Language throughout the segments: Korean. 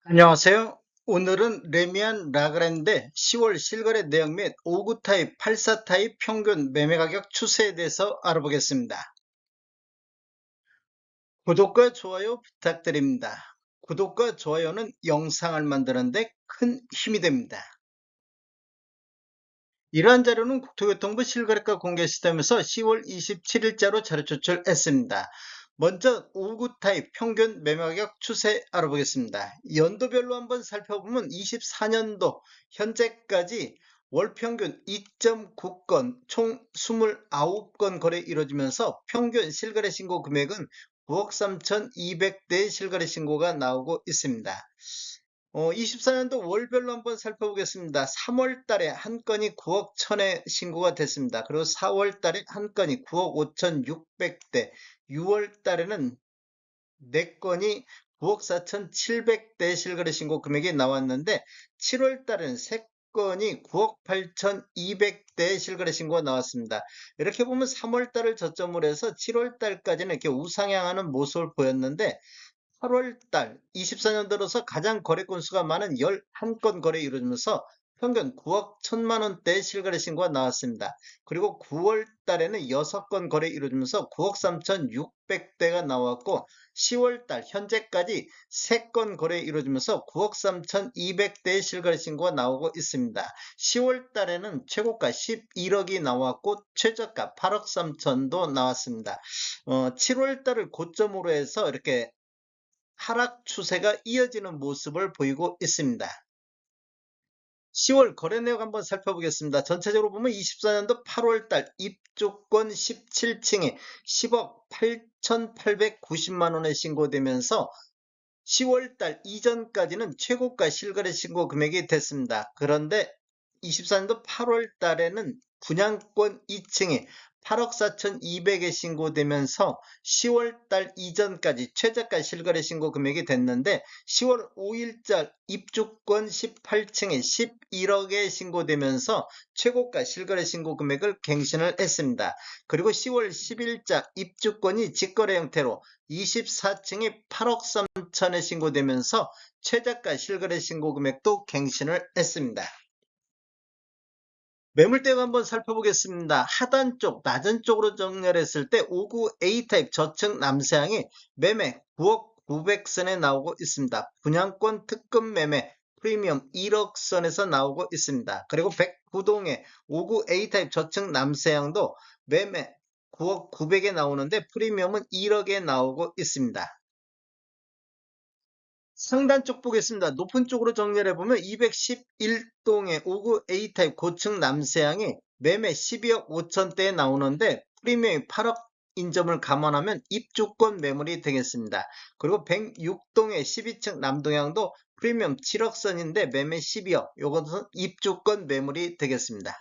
안녕하세요. 오늘은 레미안 라그랜드 10월 실거래 내역 및 5구 타입, 84 타입 평균 매매 가격 추세에 대해서 알아보겠습니다. 구독과 좋아요 부탁드립니다. 구독과 좋아요는 영상을 만드는데 큰 힘이 됩니다. 이러한 자료는 국토교통부 실거래가 공개 시스템에서 10월 27일자로 자료 제출했습니다. 먼저 5구 타입 평균 매매가격 추세 알아보겠습니다. 연도별로 한번 살펴보면 24년도 현재까지 월평균 2.9건 총 29건 거래 이루어지면서 평균 실거래 신고 금액은 9억 3,200대의 실거래 신고가 나오고 있습니다. 24년도 월별로 한번 살펴보겠습니다. 3월 달에 한 건이 9억 1000에 신고가 됐습니다. 그리고 4월 달에 한 건이 9억 5600대, 6월 달에는 4건이 9억 4700대 실거래 신고 금액이 나왔는데 7월 달에는 3건이 9억 8200대 실거래 신고가 나왔습니다. 이렇게 보면 3월 달을 저점으로 해서 7월 달까지는 이렇게 우상향하는 모습을 보였는데 8월 달 24년 들어서 가장 거래 건수가 많은 11건 거래 이루어지면서 평균 9억 1000만 원대의 실거래 신고가 나왔습니다. 그리고 9월 달에는 6건 거래 이루어지면서 9억 3600대가 나왔고 10월 달 현재까지 3건 거래 이루어지면서 9억 3200대의 실거래 신고가 나오고 있습니다. 10월 달에는 최고가 11억이 나왔고 최저가 8억 3천도 나왔습니다. 7월 달을 고점으로 해서 이렇게 하락 추세가 이어지는 모습을 보이고 있습니다. 10월 거래 내역 한번 살펴보겠습니다. 전체적으로 보면 24년도 8월달 입주권 17층에 10억 8,890만 원에 신고되면서 10월달 이전까지는 최고가 실거래 신고 금액이 됐습니다. 그런데 24년도 8월달에는 분양권 2층에 8억 4,200에 신고되면서 10월달 이전까지 최저가 실거래 신고 금액이 됐는데 10월 5일자 입주권 18층에 11억에 신고되면서 최고가 실거래 신고 금액을 갱신을 했습니다. 그리고 10월 10일자 입주권이 직거래 형태로 24층이 8억 3천에 신고되면서 최저가 실거래 신고 금액도 갱신을 했습니다. 매물대가 한번 살펴보겠습니다. 하단 쪽, 낮은 쪽으로 정렬했을 때 5구 A타입 저층 남서향이 매매 9억 900선에 나오고 있습니다. 분양권 특급 매매 프리미엄 1억 선에서 나오고 있습니다. 그리고 109동의 5구 A타입 저층 남서향도 매매 9억 900에 나오는데 프리미엄은 1억에 나오고 있습니다. 상단 쪽 보겠습니다. 높은 쪽으로 정렬해 보면 211동의 5구 A타입 고층 남서향이 매매 12억 5천대에 나오는데 프리미엄이 8억 인점을 감안하면 입주권 매물이 되겠습니다. 그리고 106동의 12층 남동향도 프리미엄 7억 선인데 매매 12억, 이것은 입주권 매물이 되겠습니다.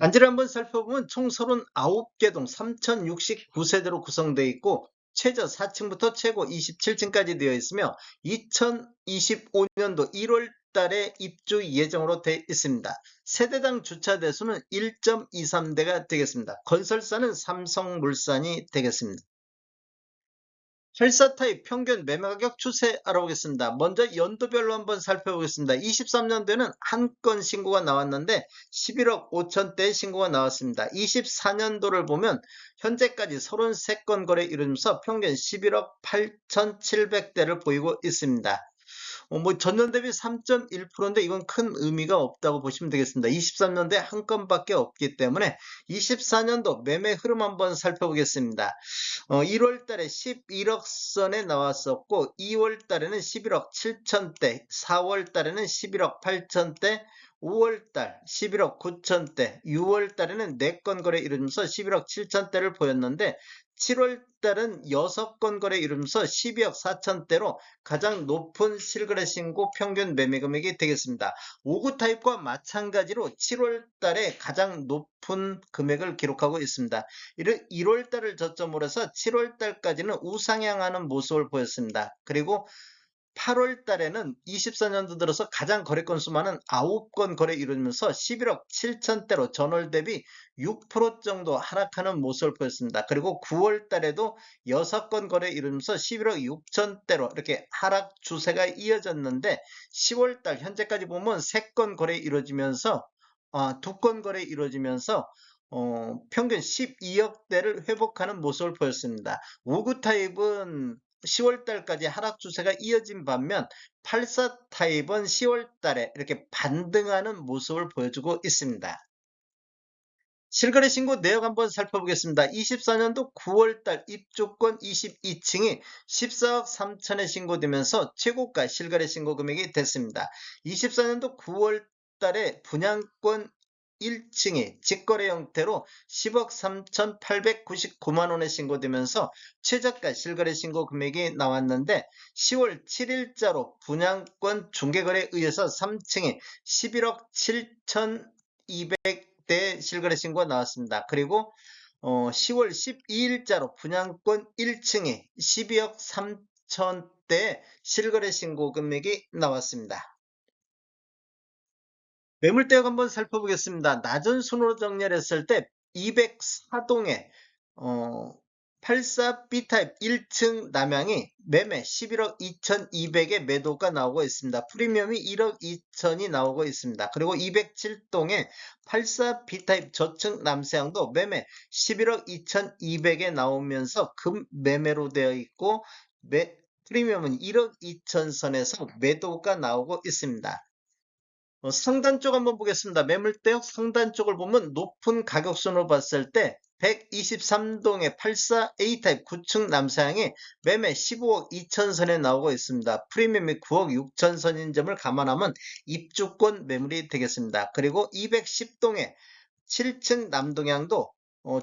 단지를 한번 살펴보면 총 39개 동 3069세대로 구성되어 있고 최저 4층부터 최고 27층까지 되어 있으며 2025년도 1월 달에 입주 예정으로 되어 있습니다. 세대당 주차 대수는 1.23대가 되겠습니다. 건설사는 삼성물산이 되겠습니다. 84 타입 평균 매매 가격 추세 알아보겠습니다. 먼저 연도별로 한번 살펴보겠습니다. 23년도에는 한 건 신고가 나왔는데 11억 5천대 신고가 나왔습니다. 24년도를 보면 현재까지 33건 거래 이루면서 평균 11억 8,700대를 보이고 있습니다. 전년 대비 3.1%인데 이건 큰 의미가 없다고 보시면 되겠습니다. 23년도에 한 건밖에 없기 때문에 24년도 매매 흐름 한번 살펴보겠습니다. 1월 달에 11억 선에 나왔었고 2월 달에는 11억 7천대, 4월 달에는 11억 8천대, 5월 달 11억 9천대, 6월 달에는 4건 거래 이루면서 11억 7천대를 보였는데 7월 달은 6건 거래 이루면서 12억 4천대로 가장 높은 실거래 신고 평균 매매 금액이 되겠습니다. 5구 타입과 마찬가지로 7월 달에 가장 높은 금액을 기록하고 있습니다. 1월 달을 저점으로 해서 7월 달까지는 우상향하는 모습을 보였습니다. 그리고 8월 달에는 24년도 들어서 가장 거래 건수 많은 9건 거래 이루면서 11억 7천대로 전월 대비 6% 정도 하락하는 모습을 보였습니다. 그리고 9월 달에도 6건 거래 이루면서 11억 6천대로 이렇게 하락 추세가 이어졌는데 10월 달 현재까지 보면 3건 거래 이루어지면서 2건 거래 이루어지면서 평균 12억대를 회복하는 모습을 보였습니다. 5구 타입은 10월 달까지 하락 추세가 이어진 반면 84 타입은 10월 달에 이렇게 반등하는 모습을 보여주고 있습니다. 실거래 신고 내역 한번 살펴보겠습니다. 24년도 9월 달 입주권 22층이 14억 3천에 신고되면서 최고가 실거래 신고 금액이 됐습니다. 24년도 9월 달에 분양권 1층이 직거래 형태로 10억 3,899만 원에 신고되면서 최저가 실거래 신고 금액이 나왔는데 10월 7일자로 분양권 중개거래에 의해서 3층이 11억 7,200대 실거래 신고가 나왔습니다. 그리고 10월 12일자로 분양권 1층이 12억 3천대 실거래 신고 금액이 나왔습니다. 매물대역 한번 살펴보겠습니다. 낮은 순으로 정렬했을 때 204동에 84 B타입 1층 남향이 매매 11억 2,200에 매도가 나오고 있습니다. 프리미엄이 1억 2천이 나오고 있습니다. 그리고 207동에 84 B타입 저층 남서향도 매매 11억 2,200에 나오면서 금매매로 되어 있고 프리미엄은 1억 2천 선에서 매도가 나오고 있습니다. 상단 쪽 한번 보겠습니다. 매물대역 상단 쪽을 보면 높은 가격선으로 봤을 때 123동의 84A타입 9층 남서향이 매매 15억 2천선에 나오고 있습니다. 프리미엄이 9억 6천선인 점을 감안하면 입주권 매물이 되겠습니다. 그리고 210동의 7층 남동향도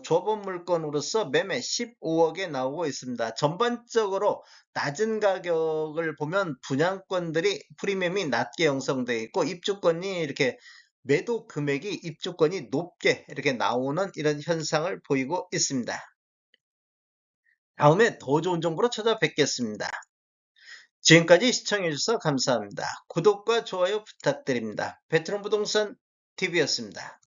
조합원 물건으로서 매매 15억에 나오고 있습니다. 전반적으로 낮은 가격을 보면 분양권들이 프리미엄이 낮게 형성되어 있고 입주권이 이렇게 매도 금액이 입주권이 높게 이렇게 나오는 이런 현상을 보이고 있습니다. 다음에 더 좋은 정보로 찾아뵙겠습니다. 지금까지 시청해주셔서 감사합니다. 구독과 좋아요 부탁드립니다. 베트남 부동산 TV였습니다.